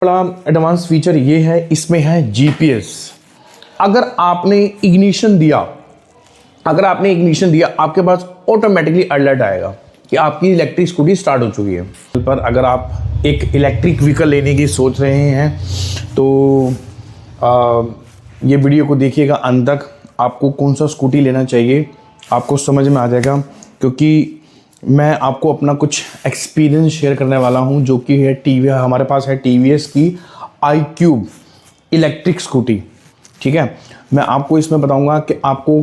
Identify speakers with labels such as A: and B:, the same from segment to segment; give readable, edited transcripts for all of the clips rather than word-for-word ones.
A: बड़ा advance feature ये है, इसमें है जीपीएस। अगर आपने इग्निशन दिया आपके पास ऑटोमेटिकली अलर्ट आएगा कि आपकी इलेक्ट्रिक स्कूटी स्टार्ट हो चुकी है। पर अगर आप एक इलेक्ट्रिक व्हीकल लेने की सोच रहे हैं तो ये वीडियो को देखिएगा अंत तक। आपको कौन सा स्कूटी लेना चाहिए आपको समझ में आ जाएगा, क्योंकि मैं आपको अपना कुछ एक्सपीरियंस शेयर करने वाला हूं, जो कि है हमारे पास है टीवीएस की iQube इलेक्ट्रिक स्कूटी। ठीक है, मैं आपको इसमें बताऊंगा कि आपको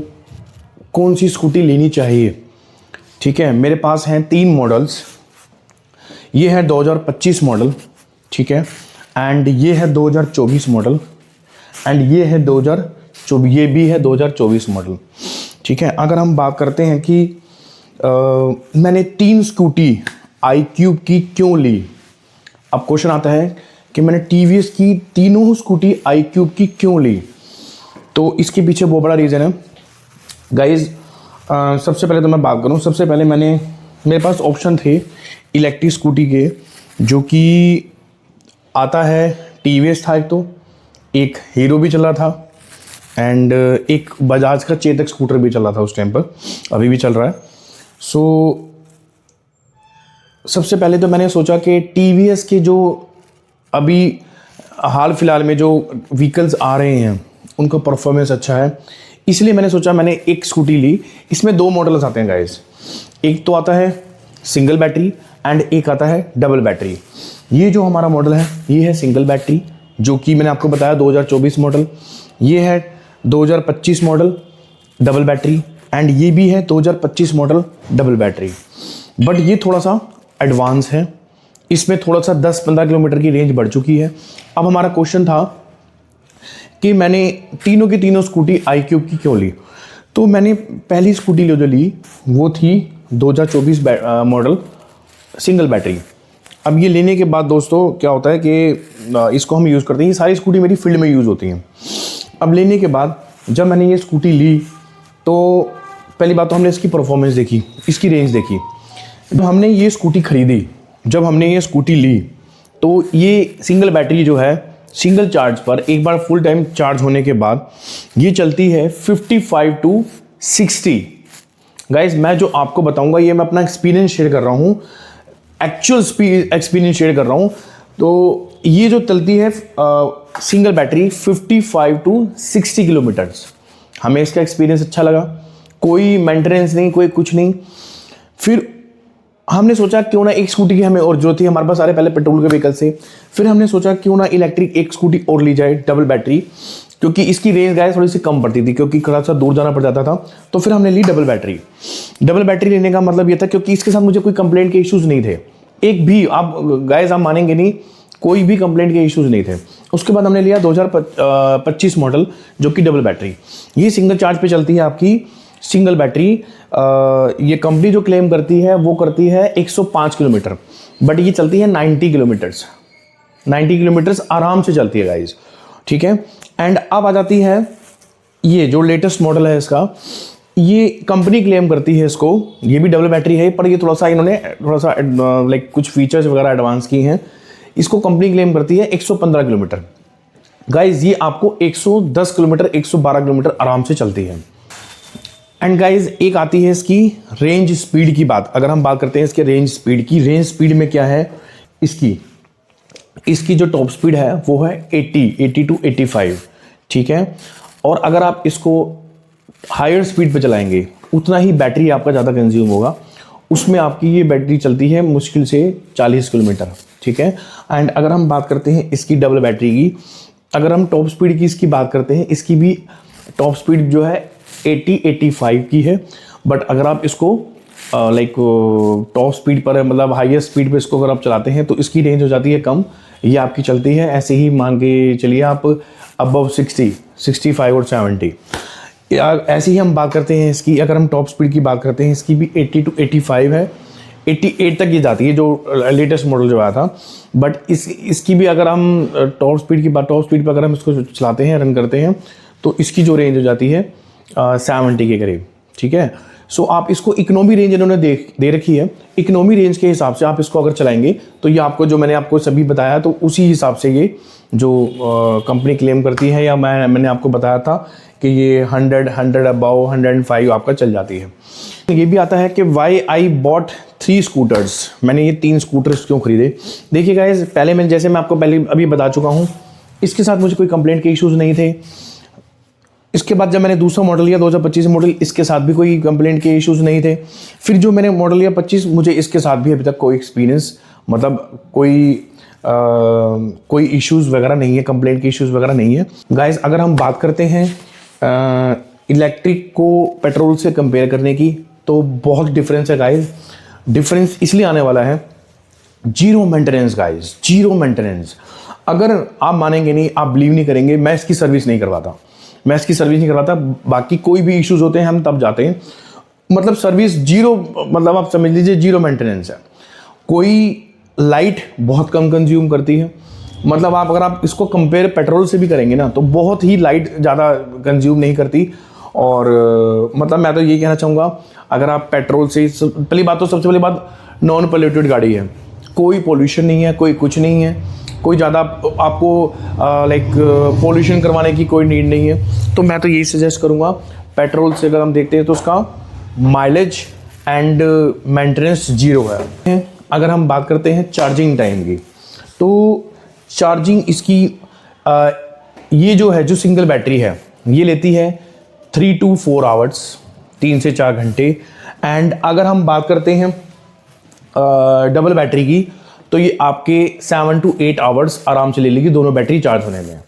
A: कौन सी स्कूटी लेनी चाहिए। ठीक है, मेरे पास हैं 3 मॉडल्स। ये है 2025 मॉडल, ठीक है, एंड ये है 2024 मॉडल, एंड ये है 2024, ये भी है 2024 मॉडल। ठीक है, अगर हम बात करते हैं कि मैंने 3 स्कूटी iQube की क्यों ली। अब क्वेश्चन आता है कि मैंने टीवीएस की तीनों स्कूटी iQube की क्यों ली, तो इसके पीछे बहुत बड़ा रीज़न है गाइज। सबसे पहले तो मैं बात करूं, सबसे पहले मेरे पास ऑप्शन थे इलेक्ट्रिक स्कूटी के, जो कि आता है टीवीएस था एक हीरो भी चल रहा था, एंड एक बजाज का चेतक स्कूटर भी चल रहा था उस टाइम पर, अभी भी चल रहा है। सो सबसे पहले तो मैंने सोचा कि टीवीएस के जो अभी हाल फिलहाल में जो व्हीकल्स आ रहे हैं उनका परफॉर्मेंस अच्छा है, इसलिए मैंने सोचा मैंने एक स्कूटी ली। इसमें 2 मॉडल्स आते हैं गाइस, एक तो आता है सिंगल बैटरी एंड एक आता है डबल बैटरी। ये जो हमारा मॉडल है ये है सिंगल बैटरी, जो कि मैंने आपको बताया 2024 मॉडल। ये है 2025 मॉडल डबल बैटरी, एंड ये भी है 2025 मॉडल डबल बैटरी, बट ये थोड़ा सा एडवांस है। इसमें थोड़ा सा 10-15 किलोमीटर की रेंज बढ़ चुकी है। अब हमारा क्वेश्चन था कि मैंने तीनों की तीनों स्कूटी iQube की क्यों ली। तो मैंने पहली स्कूटी जो ली वो थी 2024 मॉडल सिंगल बैटरी। अब ये लेने के बाद दोस्तों क्या होता है कि इसको हम यूज़ करते हैं, ये सारी स्कूटी मेरी फील्ड में यूज़ होती हैं। अब लेने के बाद जब मैंने ये स्कूटी ली तो पहली बात तो हमने इसकी परफॉर्मेंस देखी, इसकी रेंज देखी। जब हमने ये स्कूटी ख़रीदी, जब हमने ये स्कूटी ली, तो ये सिंगल बैटरी जो है सिंगल चार्ज पर एक बार फुल टाइम चार्ज होने के बाद ये चलती है 55 to 60। गाइज मैं जो आपको बताऊंगा ये मैं अपना एक्सपीरियंस शेयर कर रहा हूँ, एक्चुअल एक्सपीरियंस शेयर कर रहा हूँ। तो ये जो चलती है सिंगल बैटरी 55 to 60 किलोमीटर्स, हमें इसका एक्सपीरियंस अच्छा लगा, कोई मेंटेनेंस नहीं, कोई कुछ नहीं। फिर हमने सोचा क्यों ना एक स्कूटी की हमें और जो थी, हमारे पास सारे पहले पेट्रोल के व्हीकल से, फिर हमने सोचा क्यों ना इलेक्ट्रिक एक स्कूटी और ली जाए डबल बैटरी, क्योंकि इसकी रेंज गाइस थोड़ी सी कम पड़ती थी, क्योंकि थोड़ा सा दूर जाना पड़ जाता था। तो फिर हमने ली डबल बैटरी। डबल बैटरी लेने का मतलब ये था क्योंकि इसके साथ मुझे कोई कंप्लेंट के इश्यूज़ नहीं थे, एक भी। आप गाइस आप मानेंगे नहीं, कोई भी कंप्लेंट के इश्यूज़ नहीं थे। उसके बाद हमने लिया 2025 मॉडल, जो कि डबल बैटरी। ये सिंगल चार्ज पे चलती है आपकी सिंगल बैटरी। ये कंपनी जो क्लेम करती है वो करती है 105 किलोमीटर, बट ये चलती है 90 किलोमीटर्स। 90 किलोमीटर्स आराम से चलती है गाइज। ठीक है, एंड अब आ जाती है ये जो लेटेस्ट मॉडल है इसका, ये कंपनी क्लेम करती है इसको, ये भी डबल बैटरी है, पर ये थोड़ा सा इन्होंने लाइक कुछ फीचर्स वगैरह एडवांस की हैं। इसको कंपनी क्लेम करती है 115 किलोमीटर। गाइज ये आपको 110 किलोमीटर 112 किलोमीटर आराम से चलती है। एंड गाइज एक आती है इसकी रेंज स्पीड की बात। अगर हम बात करते हैं इसके रेंज स्पीड की, रेंज स्पीड में क्या है इसकी जो टॉप स्पीड है वो है 80 to 85। ठीक है, और अगर आप इसको हायर स्पीड पे चलाएंगे उतना ही बैटरी आपका ज़्यादा कंज्यूम होगा। उसमें आपकी ये बैटरी चलती है मुश्किल से 40 किलोमीटर। ठीक है, एंड अगर हम बात करते हैं इसकी डबल बैटरी की, अगर हम टॉप स्पीड की इसकी बात करते हैं, इसकी भी टॉप स्पीड जो है 80-85 की है, बट अगर आप इसको लाइक टॉप स्पीड पर मतलब हाईएस्ट स्पीड पे इसको अगर आप चलाते हैं तो इसकी रेंज हो जाती है कम। ये आपकी चलती है ऐसे ही मान के चलिए आप अबव 60, 65 और 70। ऐसे ही हम बात करते हैं इसकी, अगर हम टॉप स्पीड की बात करते हैं इसकी भी 80 to 85 है, 88 तक ये जाती है जो लेटेस्ट मॉडल जो आया था। बट इसकी भी अगर हम टॉप स्पीड पर अगर हम इसको चलाते हैं, रन करते हैं, तो इसकी जो रेंज हो जाती है 70 के करीब। ठीक है, सो आप इसको इकोनॉमी रेंज इन्होंने दे रखी है। इकोनॉमी रेंज के हिसाब से आप इसको अगर चलाएंगे तो ये आपको, जो मैंने आपको सभी बताया, तो उसी हिसाब से ये जो कंपनी क्लेम करती है, या मैंने आपको बताया था कि ये 100 अबाउ 105 आपका चल जाती है। ये भी आता है कि वाई आई बॉट 3 स्कूटर्स, मैंने ये 3 स्कूटर्स क्यों खरीदे। देखिए गाइज, पहले मैं आपको पहले अभी बता चुका हूँ, इसके साथ मुझे कोई कंप्लेंट के इश्यूज़ नहीं थे। इसके बाद जब मैंने दूसरा मॉडल लिया 2025 मॉडल, इसके साथ भी कोई कंप्लेंट के इश्यूज़ नहीं थे। फिर जो मैंने मॉडल लिया 25, मुझे इसके साथ भी अभी तक कोई एक्सपीरियंस, मतलब कोई इश्यूज़ वगैरह नहीं है, कंप्लेंट के इश्यूज़ वगैरह नहीं है। गाइस, अगर हम बात करते हैं इलेक्ट्रिक को पेट्रोल से कंपेयर करने की, तो बहुत डिफरेंस है गाइस। डिफरेंस इसलिए आने वाला है, zero maintenance guys, zero maintenance. अगर आप मानेंगे नहीं, आप बिलीव नहीं करेंगे, मैं इसकी सर्विस नहीं करवाता। बाकी कोई भी इश्यूज होते हैं हम तब जाते हैं, मतलब सर्विस जीरो, मतलब आप समझ लीजिए जीरो मेंटेनेंस है। कोई लाइट बहुत कम कंज्यूम करती है, मतलब अगर आप इसको कंपेयर पेट्रोल से भी करेंगे ना, तो बहुत ही लाइट ज़्यादा कंज्यूम नहीं करती। और मतलब मैं तो ये कहना चाहूँगा, अगर आप पेट्रोल से, सबसे पहली बात नॉन पोल्यूटेड गाड़ी है, कोई पोल्यूशन नहीं है, कोई कुछ नहीं है, कोई ज़्यादा आपको पोल्यूशन करवाने की कोई नीड नहीं है। तो मैं तो यही सजेस्ट करूँगा, पेट्रोल से अगर हम देखते हैं तो उसका माइलेज एंड मेंटेनेंस जीरो है। अगर हम बात करते हैं चार्जिंग टाइम की, तो चार्जिंग इसकी ये जो सिंगल बैटरी है, ये लेती है 3 to 4 आवर्स, 3 से 4 घंटे। एंड अगर हम बात करते हैं डबल बैटरी की, तो ये आपके 7 to 8 आवर्स आराम से ले लेगी दोनों बैटरी चार्ज होने में।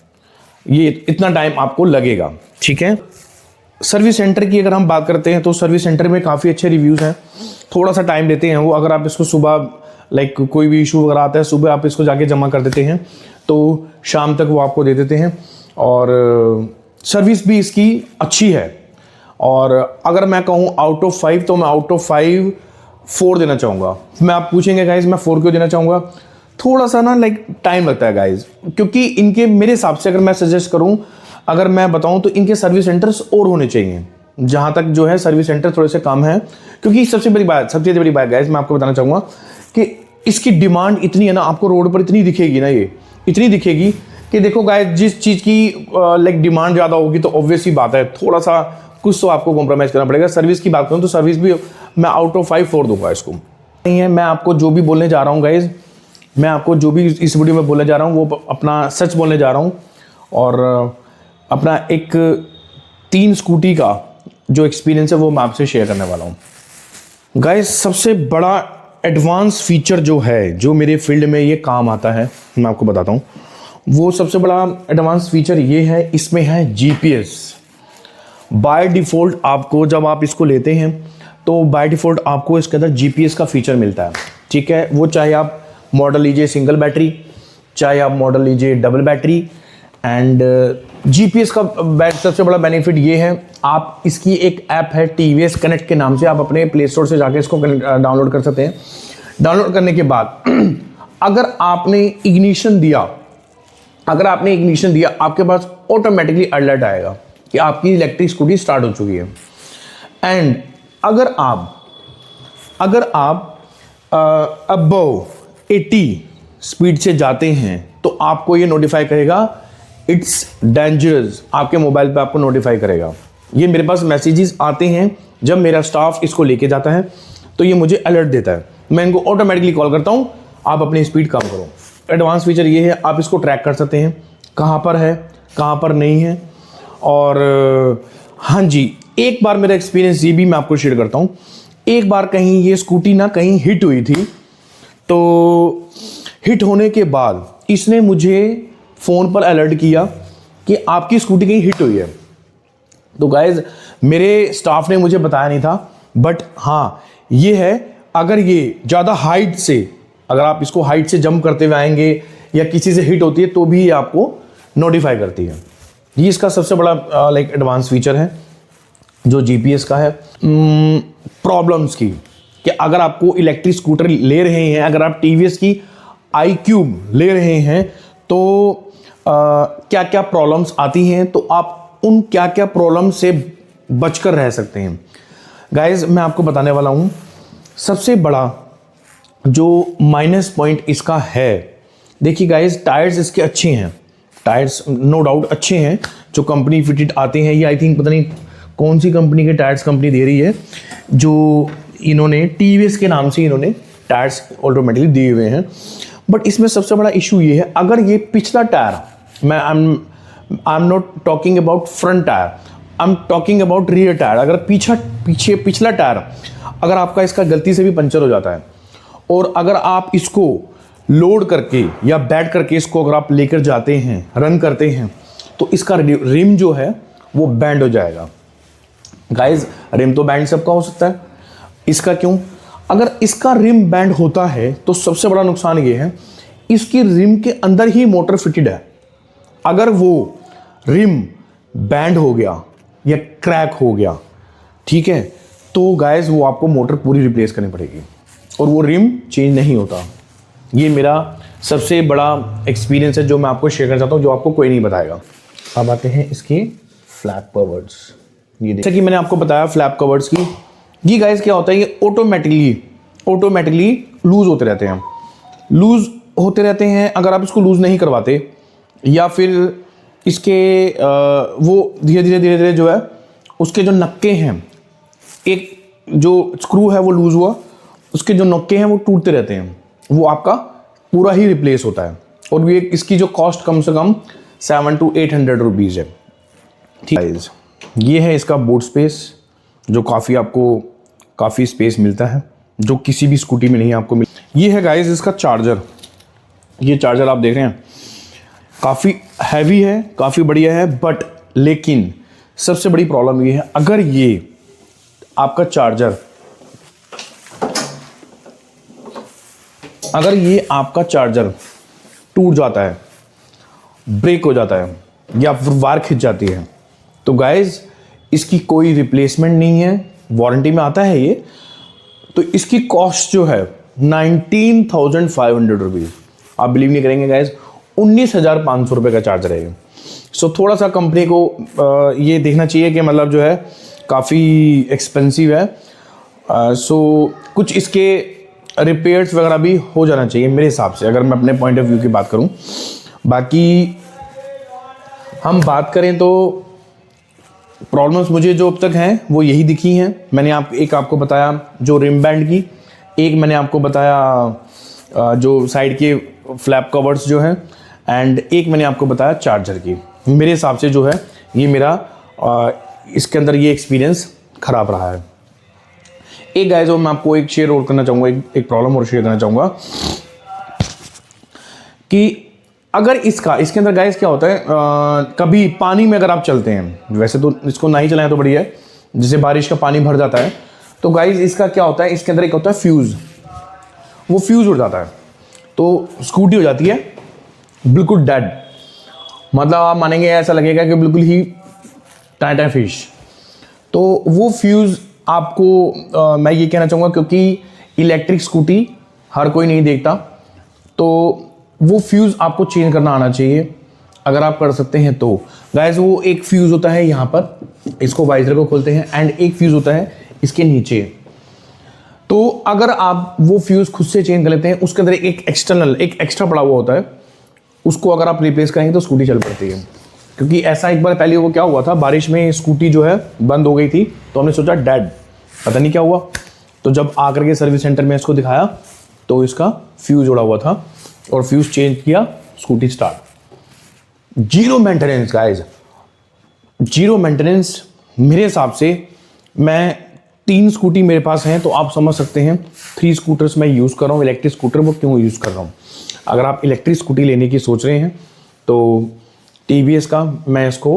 A: ये इतना टाइम आपको लगेगा, ठीक है। सर्विस सेंटर की अगर हम बात करते हैं, तो सर्विस सेंटर में काफ़ी अच्छे रिव्यूज़ हैं, थोड़ा सा टाइम लेते हैं वो। अगर आप इसको सुबह कोई भी इशू वगैरह आता है, सुबह आप इसको जाके जमा कर देते हैं, तो शाम तक वो आपको दे देते हैं। और सर्विस भी इसकी अच्छी है। और अगर मैं कहूँ आउट ऑफ 5, तो मैं आउट ऑफ 5 4 देना चाहूँगा। मैं, आप पूछेंगे गाइज मैं 4 क्यों देना चाहूँगा, थोड़ा सा ना टाइम लगता है गाइज, क्योंकि इनके, मेरे हिसाब से अगर मैं सजेस्ट करूँ, अगर मैं बताऊँ, तो इनके सर्विस सेंटर्स और होने चाहिए। जहाँ तक जो है सर्विस सेंटर थोड़े से कम है, क्योंकि सबसे बड़ी बात गाइज मैं आपको बताना चाहूँगा कि इसकी डिमांड इतनी है ना, आपको रोड पर इतनी दिखेगी ना, ये इतनी दिखेगी कि देखो गाइज, जिस चीज़ की डिमांड ज़्यादा होगी, तो ऑब्वियस ही बात है थोड़ा सा कुछ तो आपको कॉम्प्रोमाइज़ करना पड़ेगा। सर्विस की बात करूँ तो सर्विस भी मैं आउट ऑफ 5 4 दूंगा इसको। नहीं है, मैं आपको जो भी बोलने जा रहा हूँ गाइज, मैं आपको जो भी इस वीडियो में बोलने जा रहा हूँ, वो अपना सच बोलने जा रहा हूँ। और अपना एक 3 स्कूटी का जो एक्सपीरियंस है वो मैं आपसे शेयर करने वाला हूँ गाइज। सबसे बड़ा एडवांस फीचर जो है, जो मेरे फील्ड में ये काम आता है, मैं आपको बताता हूँ। वो सबसे बड़ा एडवांस फीचर ये है, इसमें है GPS। बाय डिफ़ॉल्ट आपको, जब आप इसको लेते हैं, तो बाय डिफ़ॉल्ट आपको इसके अंदर GPS का फीचर मिलता है, ठीक है। वो चाहे आप मॉडल लीजिए सिंगल बैटरी, चाहे आप मॉडल लीजिए डबल बैटरी। एंड GPS का सबसे बड़ा बेनिफिट ये है, आप इसकी एक ऐप है TVS कनेक्ट के नाम से, आप अपने प्ले स्टोर से जाके इसको डाउनलोड कर सकते हैं। डाउनलोड करने के बाद अगर आपने इग्निशन दिया, आपके पास ऑटोमेटिकली अलर्ट आएगा कि आपकी इलेक्ट्रिक स्कूटी स्टार्ट हो चुकी है। एंड अगर आप अबव 80 स्पीड से जाते हैं, तो आपको ये नोटिफाई करेगा इट्स डेंजरस, आपके मोबाइल पे आपको नोटिफाई करेगा। ये मेरे पास मैसेजेस आते हैं, जब मेरा स्टाफ इसको लेके जाता है तो ये मुझे अलर्ट देता है, मैं इनको ऑटोमेटिकली कॉल करता हूँ, आप अपनी स्पीड कम करो। एडवांस फीचर ये है, आप इसको ट्रैक कर सकते हैं कहाँ पर है, कहाँ पर नहीं है। और हाँ जी, एक बार मेरा एक्सपीरियंस ये भी मैं आपको शेयर करता हूँ। एक बार कहीं ये स्कूटी ना कहीं हिट हुई थी, तो हिट होने के बाद इसने मुझे फ़ोन पर अलर्ट किया कि आपकी स्कूटी कहीं हिट हुई है। तो गाइज, मेरे स्टाफ ने मुझे बताया नहीं था, बट हाँ ये है, अगर ये ज़्यादा हाइट से, अगर आप इसको हाइट से जंप करते हुए आएंगे या किसी से हिट होती है, तो भी ये आपको नोटिफाई करती है। ये इसका सबसे बड़ा एडवांस फीचर है जो GPS का है। प्रॉब्लम्स की, कि अगर आपको इलेक्ट्रिक स्कूटर ले रहे हैं, अगर आप TVS की iQube ले रहे हैं, तो क्या क्या प्रॉब्लम्स आती हैं, तो आप उन क्या क्या प्रॉब्लम से बचकर रह सकते हैं। गाइज मैं आपको बताने वाला हूँ सबसे बड़ा जो माइनस पॉइंट इसका है। देखिए गाइज, टायर्स इसके अच्छे हैं, टायर्स नो डाउट अच्छे हैं जो कंपनी फिटेड आते हैं। ये आई थिंक पता नहीं कौन सी कंपनी के टायर्स कंपनी दे रही है, जो इन्होंने टीवीएस के नाम से इन्होंने टायर्स ऑटोमेटिकली दिए हुए हैं। बट इसमें सबसे बड़ा इशू ये है, अगर ये पिछला टायर, मैं I am not talking about front tyre, I am talking about rear tyre. अगर पिछला टायर अगर आपका इसका गलती से भी पंचर हो जाता है और अगर आप इसको लोड करके या बैठ करके इसको अगर आप लेकर जाते हैं, रन करते हैं, तो इसका रिम जो है वो बैंड हो जाएगा। गाइज रिम तो बैंड सबका हो सकता है, इसका क्यों? अगर इसका रिम बैंड होता है तो सबसे बड़ा नुकसान ये है, इसकी रिम के अंदर ही मोटर फिटेड है। अगर वो रिम बैंड हो गया या क्रैक हो गया, ठीक है, तो गाइज वो आपको मोटर पूरी रिप्लेस करनी पड़ेगी और वो रिम चेंज नहीं होता। ये मेरा सबसे बड़ा एक्सपीरियंस है जो मैं आपको शेयर करना चाहता हूँ, जो आपको कोई नहीं बताएगा। अब आते हैं इसके फ्लैप कवर्स। ये जैसा कि मैंने आपको बताया फ्लैप कवर्स की, ये गाइज क्या होता है, ये ऑटोमेटिकली लूज होते रहते हैं। अगर आप इसको लूज नहीं करवाते या फिर इसके वो धीरे धीरे जो है उसके जो नक्के हैं, एक जो स्क्रू है वो लूज हुआ, उसके जो नक्के हैं वो टूटते रहते हैं, वो आपका पूरा ही रिप्लेस होता है। और ये इसकी जो कॉस्ट कम से कम 700 to 800 रुपीज़ है। ठीक है, ये है इसका बूट स्पेस, जो काफ़ी स्पेस मिलता है, जो किसी भी स्कूटी में नहीं आपको मिल। ये है गाइज इसका चार्जर। ये चार्जर आप देख रहे हैं काफ़ी हैवी है, काफ़ी बढ़िया है। बट लेकिन सबसे बड़ी प्रॉब्लम ये है, अगर ये आपका चार्जर टूट जाता है, ब्रेक हो जाता है या फिर वायर खिंच जाती है, तो गाइज इसकी कोई रिप्लेसमेंट नहीं है। वारंटी में आता है ये, तो इसकी कॉस्ट जो है 19,500 रुपीज़। आप बिलीव नहीं करेंगे गाइज, 19,500 रुपये का चार्जर है ये। सो थोड़ा सा कंपनी को ये देखना चाहिए कि मतलब जो है काफ़ी एक्सपेंसिव है। सो कुछ इसके रिपेयर्स वगैरह भी हो जाना चाहिए मेरे हिसाब से, अगर मैं अपने पॉइंट ऑफ व्यू की बात करूं। बाकी हम बात करें तो प्रॉब्लम्स मुझे जो अब तक हैं वो यही दिखी हैं। मैंने आपको बताया जो रिम बैंड की, एक मैंने आपको बताया जो साइड के फ्लैप कवर्स जो हैं, एंड एक मैंने आपको बताया चार्जर की। मेरे हिसाब से जो है ये मेरा इसके अंदर ये एक्सपीरियंस ख़राब रहा है। एक गाइस और मैं आपको एक शेयर और करना चाहूँगा, एक प्रॉब्लम और शेयर करना चाहूँगा कि अगर इसके अंदर गाइस क्या होता है, कभी पानी में अगर आप चलते हैं, वैसे तो इसको ना ही चलाएं तो बढ़िया है, जैसे बारिश का पानी भर जाता है, तो गाइस इसका क्या होता है, इसके अंदर एक होता है फ्यूज़, वो फ्यूज़ उड़ जाता है तो स्कूटी हो जाती है बिल्कुल डेड। मतलब आप मानेंगे ऐसा लगेगा कि बिल्कुल ही टाटा फिश। तो वो फ्यूज़ आपको मैं ये कहना चाहूँगा, क्योंकि इलेक्ट्रिक स्कूटी हर कोई नहीं देखता, तो वो फ्यूज़ आपको चेंज करना आना चाहिए अगर आप कर सकते हैं तो। गाइस वो एक फ्यूज़ होता है यहाँ पर, इसको वाइजर को खोलते हैं, एंड एक फ्यूज़ होता है इसके नीचे। तो अगर आप वो फ्यूज़ खुद से चेंज कर लेते हैं, उसके अंदर एक एक्स्ट्रा पड़ा हुआ होता है, उसको अगर आप रिप्लेस करेंगे तो स्कूटी चल पड़ती है। क्योंकि ऐसा एक बार पहले वो क्या हुआ था, बारिश में स्कूटी जो है बंद हो गई थी, तो हमने सोचा डेड, पता नहीं क्या हुआ। तो जब आकर के सर्विस सेंटर में इसको दिखाया तो इसका फ्यूज़ उड़ा हुआ था और फ्यूज़ चेंज किया, scooty start. Zero maintenance guys, zero maintenance. मेरे हिसाब से मैं 3 स्कूटी मेरे पास हैं, तो आप समझ सकते हैं 3 स्कूटर्स मैं यूज़ कर रहा हूँ। इलेक्ट्रिक स्कूटर वो क्यों यूज़ कर रहा हूँ। अगर आप इलेक्ट्रिक स्कूटी लेने की सोच रहे हैं तो टीवीएस का मैं इसको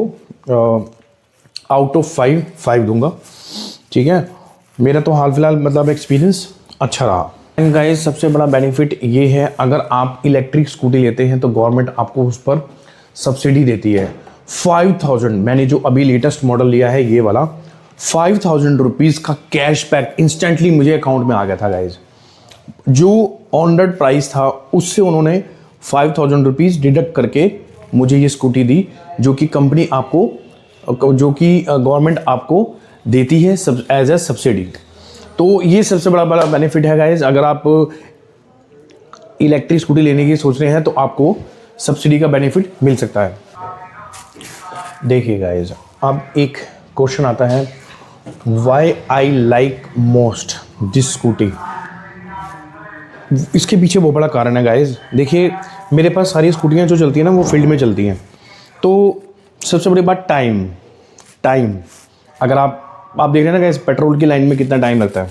A: आउट ऑफ 5 दूंगा, ठीक है। मेरा तो हाल फिलहाल मतलब एक्सपीरियंस अच्छा रहा। एंड गाइस सबसे बड़ा बेनिफिट ये है, अगर आप इलेक्ट्रिक स्कूटी लेते हैं तो गवर्नमेंट आपको उस पर सब्सिडी देती है 5,000। मैंने जो अभी लेटेस्ट मॉडल लिया है ये वाला, 5,000 रुपीज़ का कैश बैक इंस्टेंटली मुझे अकाउंट में आ गया था गाइज। जो ऑन रोड प्राइस था उससे उन्होंने 5,000 रुपीज़ डिडक्ट करके मुझे ये स्कूटी दी, जो कि कंपनी आपको, जो कि गवर्नमेंट आपको देती है सब एज ए सब्सिडी। तो ये सबसे बड़ा बड़ा बेनिफिट है गाइज। अगर आप इलेक्ट्रिक स्कूटी लेने की सोच रहे हैं तो आपको सब्सिडी का बेनिफिट मिल सकता है। देखिए गाइज, अब एक क्वेश्चन आता है, why I like most this scooty. इसके पीछे बहुत बड़ा कारण है गाइज। देखिए, मेरे पास सारी स्कूटियाँ जो चलती हैं ना वो फील्ड में चलती हैं। तो सबसे बड़ी बात टाइम। अगर आप देख रहे हैं ना गाइज, पेट्रोल की लाइन में कितना टाइम लगता है।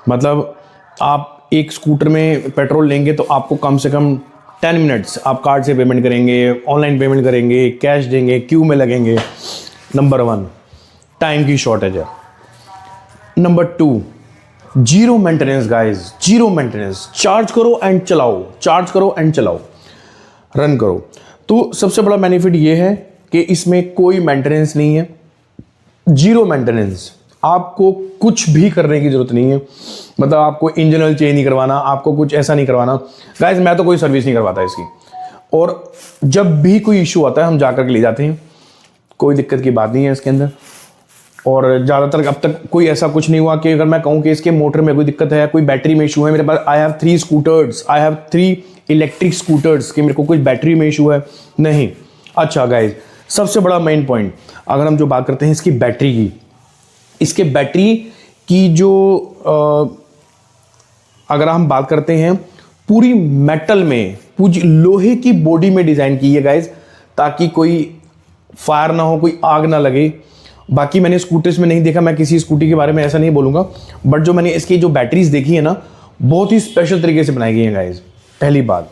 A: मतलब आप एक स्कूटर में पेट्रोल लेंगे तो आपको कम से कम 10 मिनट्स आप कार्ड से पेमेंट करेंगे, ऑनलाइन पेमेंट करेंगे, कैश देंगे, क्यू में लगेंगे। नंबर 1 टाइम की शॉर्टेज है। Number 2 zero maintenance guys, zero maintenance. Charge करो एंड चलाओ, रन करो। तो सबसे बड़ा बेनिफिट ये है कि इसमें कोई मेंटेनेंस नहीं है, जीरो मेंटेनेंस। आपको कुछ भी करने की जरूरत नहीं है। मतलब आपको इंजन ऑयल चेंज नहीं करवाना, आपको कुछ ऐसा नहीं करवाना। गाइज, मैं तो कोई सर्विस नहीं करवाता इसकी। और जब भी कोई इशू आता है हम जाकर के ले जाते हैं, कोई दिक्कत की बात नहीं है इसके अंदर। और ज़्यादातर अब तक कोई ऐसा कुछ नहीं हुआ कि अगर मैं कहूँ कि इसके मोटर में कोई दिक्कत है, कोई बैटरी में इशू है। मेरे पास आई हैव 3 इलेक्ट्रिक स्कूटर्स कि मेरे को कोई बैटरी में इशू है नहीं। अच्छा गाइज, सबसे बड़ा मेन पॉइंट, अगर हम जो बात करते हैं इसकी बैटरी की, इसके बैटरी की जो अगर हम बात करते हैं, पूरी मेटल में, पूरी लोहे की बॉडी में डिज़ाइन की है गाइज, ताकि कोई फायर ना हो, कोई आग ना लगे। बाकी मैंने स्कूटर्स में नहीं देखा, मैं किसी स्कूटी के बारे में ऐसा नहीं बोलूँगा, बट जो मैंने इसकी जो बैटरीज देखी है ना, बहुत ही स्पेशल तरीके से बनाई गई हैं गाइज, पहली बात।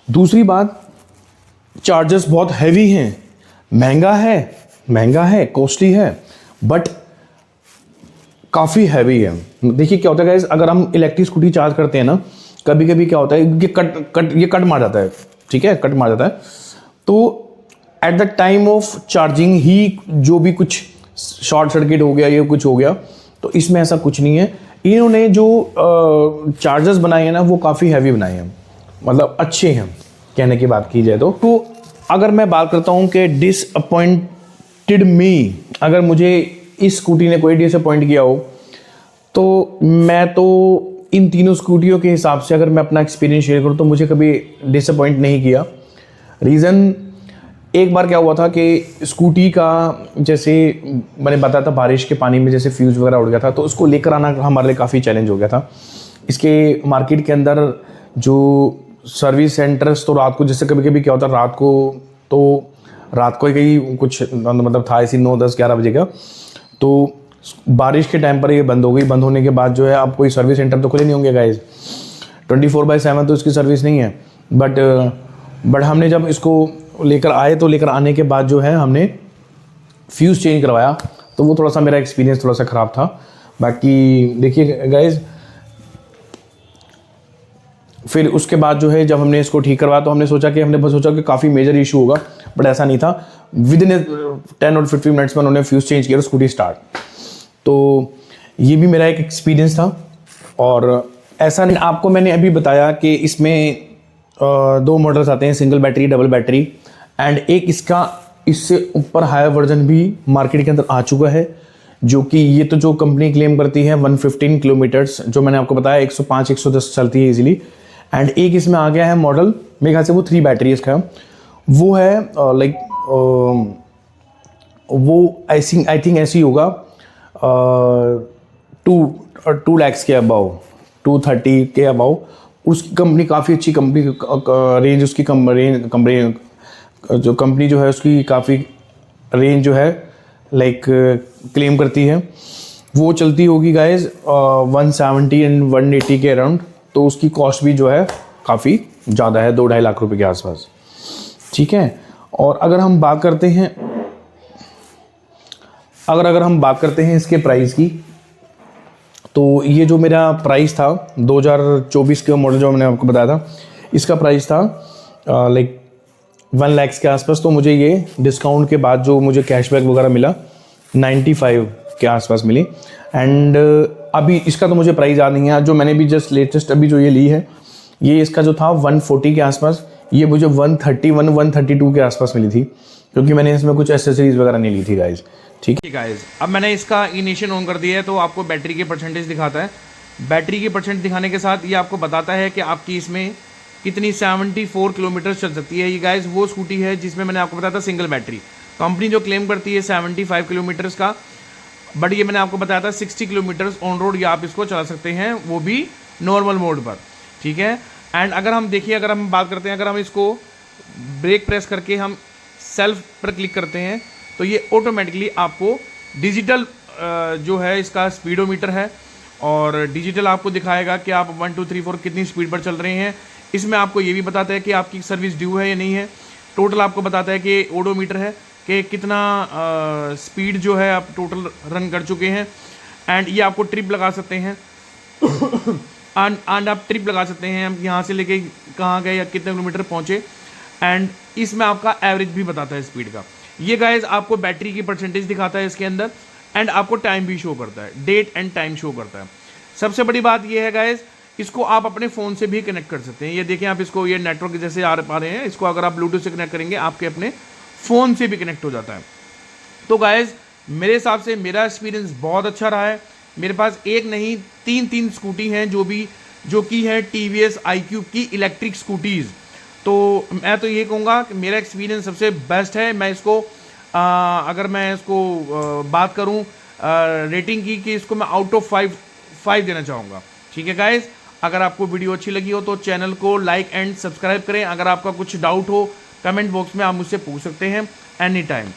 A: दूसरी बात, चार्जर्स बहुत हैवी हैं, महंगा है, कॉस्टली है, बट काफ़ी हैवी है। देखिए क्या होता है गाइज, अगर हम इलेक्ट्रिक स्कूटी चार्ज करते हैं ना, कभी कभी क्या होता है कि कट मार जाता है, ठीक है, कट मार जाता है। तो at the time of charging ही जो भी कुछ शॉर्ट सर्किट हो गया, ये कुछ हो गया, तो इसमें ऐसा कुछ नहीं है। इन्होंने जो चार्जर्स बनाए हैं ना, वो काफ़ी हैवी बनाए हैं, मतलब अच्छे हैं कहने की बात की जाए तो अगर मैं बात करता हूँ कि डिसअपॉइंटेड मी, अगर मुझे इस स्कूटी ने कोई डिसअपॉइंट किया हो, तो मैं तो इन तीनों स्कूटियों के हिसाब से अगर मैं अपना एक्सपीरियंस शेयर करूँ तो मुझे कभी डिसअपॉइंट नहीं किया। रीज़न, एक बार क्या हुआ था कि स्कूटी का, जैसे मैंने बताया था, बारिश के पानी में जैसे फ्यूज़ वगैरह उड़ गया था, तो उसको लेकर आना हमारे लिए काफ़ी चैलेंज हो गया था। इसके मार्केट के अंदर जो सर्विस सेंटर्स, तो रात को, जैसे कभी कभी क्या होता है रात को ही कहीं कुछ मतलब था ऐसी 9, 10, 11 बजे का, तो बारिश के टाइम पर ये बंद हो गई। बंद होने के बाद जो है, आप कोई सर्विस सेंटर तो खुले नहीं होंगे गाइज, 24/7 तो इसकी सर्विस नहीं है। बट हमने जब इसको लेकर आए, तो लेकर आने के बाद जो है हमने फ्यूज़ चेंज करवाया, तो वो थोड़ा सा मेरा एक्सपीरियंस थोड़ा सा ख़राब था। बाकी देखिए गाइज, फिर उसके बाद जो है जब हमने इसको ठीक करवाया, तो हमने सोचा कि काफ़ी मेजर इशू होगा, बट ऐसा नहीं था। विदिन 10 और 15 मिनट्स में उन्होंने फ्यूज़ चेंज किया और स्कूटी स्टार्ट। तो ये भी मेरा एक एक्सपीरियंस था। और ऐसा नहीं, आपको मैंने अभी बताया कि इसमें 2 मॉडल्स आते हैं, single battery, double battery, and एक इससे ऊपर हायर वर्जन भी मार्केट के अंदर आ चुका है, जो कि ये तो जो कंपनी क्लेम करती है 115 किलोमीटर्स, जो मैंने आपको बताया 105, 110 चलती है इजीली। एंड एक इसमें आ गया है मॉडल, मेरे ख्याल से वो 3 बैटरी इसका, वो है वो आई थिंक ऐसी होगा 2 lakhs के अबाउ, 230 के अबाउ। उसकी कंपनी काफ़ी अच्छी कंपनी, रेंज उसकी जो कंपनी जो है उसकी काफ़ी रेंज जो है क्लेम करती है। वो चलती होगी गाइज 170 एंड 180 के अराउंड। तो उसकी कॉस्ट भी जो है काफ़ी ज़्यादा है, 2-2.5 लाख रुपए के आसपास, ठीक है। और अगर हम बात करते हैं इसके प्राइस की, तो ये जो मेरा प्राइस था 2024 के मॉडल जो मैंने आपको बताया था, इसका प्राइस था 1 लाख के आसपास। तो मुझे ये डिस्काउंट के बाद जो मुझे कैशबैक वगैरह मिला 95 के आसपास मिली। एंड अभी इसका तो मुझे प्राइस याद नहीं है, जो मैंने भी जस्ट लेटेस्ट अभी जो ये ली है, ये इसका जो था 140 के आसपास ये मुझे 131 132 के आसपास मिली थी, क्योंकि मैंने इसमें कुछ एसेसरीज वगैरह नहीं ली थी गाइज। ठीक है
B: गाइज, अब मैंने इसका इग्निशन ऑन कर दिया है तो आपको बैटरी के परसेंटेज दिखाता है। बैटरी की परसेंट दिखाने के साथ ये आपको बताता है कि आपकी इसमें कितनी 74 किलोमीटर चल सकती है। ये गाइज वो स्कूटी है जिसमें मैंने आपको बताया था सिंगल बैटरी, कंपनी जो क्लेम करती है 75 किलोमीटर्स का, बट ये मैंने आपको बताया था 60 किलोमीटर्स ऑन रोड या आप इसको चला सकते हैं, वो भी नॉर्मल मोड पर। ठीक है। एंड अगर हम देखिए, अगर हम बात करते हैं, अगर हम इसको ब्रेक प्रेस करके हम सेल्फ पर क्लिक करते हैं तो ये ऑटोमेटिकली आपको डिजिटल जो है इसका स्पीडोमीटर है और डिजिटल आपको दिखाएगा कि आप 1 2 3 4 कितनी स्पीड पर चल रहे हैं। इसमें आपको ये भी बताता है कि आपकी सर्विस ड्यू है या नहीं है। टोटल आपको बताता है कि ओडोमीटर है कि कितना स्पीड जो है आप टोटल रन कर चुके हैं। एंड ये आपको ट्रिप लगा सकते हैं एंड आप ट्रिप लगा सकते हैं, हम यहाँ से लेके कहाँ गए या कितने किलोमीटर पहुँचे। एंड इसमें आपका एवरेज भी बताता है स्पीड का। ये गाइज आपको बैटरी की परसेंटेज दिखाता है इसके अंदर, एंड आपको टाइम भी शो करता है, डेट एंड टाइम शो करता है। सबसे बड़ी बात ये है गाइज, इसको आप अपने फ़ोन से भी कनेक्ट कर सकते हैं। ये देखें आप इसको, ये नेटवर्क जैसे आ रहे हैं, इसको अगर आप ब्लूटूथ से कनेक्ट करेंगे आपके अपने फ़ोन से भी कनेक्ट हो जाता है। तो गाइज मेरे हिसाब से मेरा एक्सपीरियंस बहुत अच्छा रहा है। मेरे पास एक नहीं तीन स्कूटी हैं जो कि है TVS iQube की इलेक्ट्रिक स्कूटीज़। तो मैं तो ये कहूँगा कि मेरा एक्सपीरियंस सबसे बेस्ट है। मैं इसको अगर मैं इसको बात करूँ रेटिंग की, कि इसको मैं आउट ऑफ 5 देना चाहूँगा। ठीक है गाइज, अगर आपको वीडियो अच्छी लगी हो तो चैनल को लाइक एंड सब्सक्राइब करें। अगर आपका कुछ डाउट हो कमेंट बॉक्स में आप मुझसे पूछ सकते हैं एनी टाइम।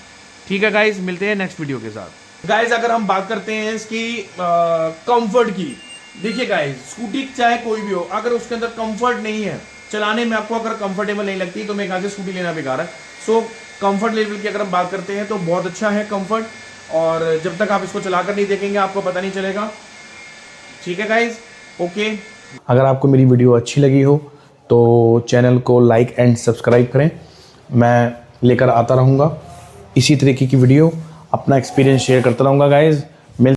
B: ठीक है गाइज, मिलते हैं नेक्स्ट वीडियो के साथ। गाइज अगर हम बात करते हैं इसकी कंफर्ट की, देखिए गाइज स्कूटी चाहे कोई भी हो, अगर उसके अंदर कंफर्ट नहीं है, चलाने में आपको अगर कंफर्टेबल नहीं लगती तो मेरे ख्याल से स्कूटी लेना बेकार है। सो कंफर्ट लेवल की अगर हम बात करते हैं तो बहुत अच्छा है कंफर्ट, और जब तक आप इसको चलाकर नहीं देखेंगे आपको पता नहीं चलेगा। ठीक है गाइज, ओके।
A: अगर आपको मेरी वीडियो अच्छी लगी हो तो चैनल को लाइक एंड सब्सक्राइब करें। मैं लेकर आता रहूँगा इसी तरीके की वीडियो, अपना एक्सपीरियंस शेयर करता रहूँगा गाइज़।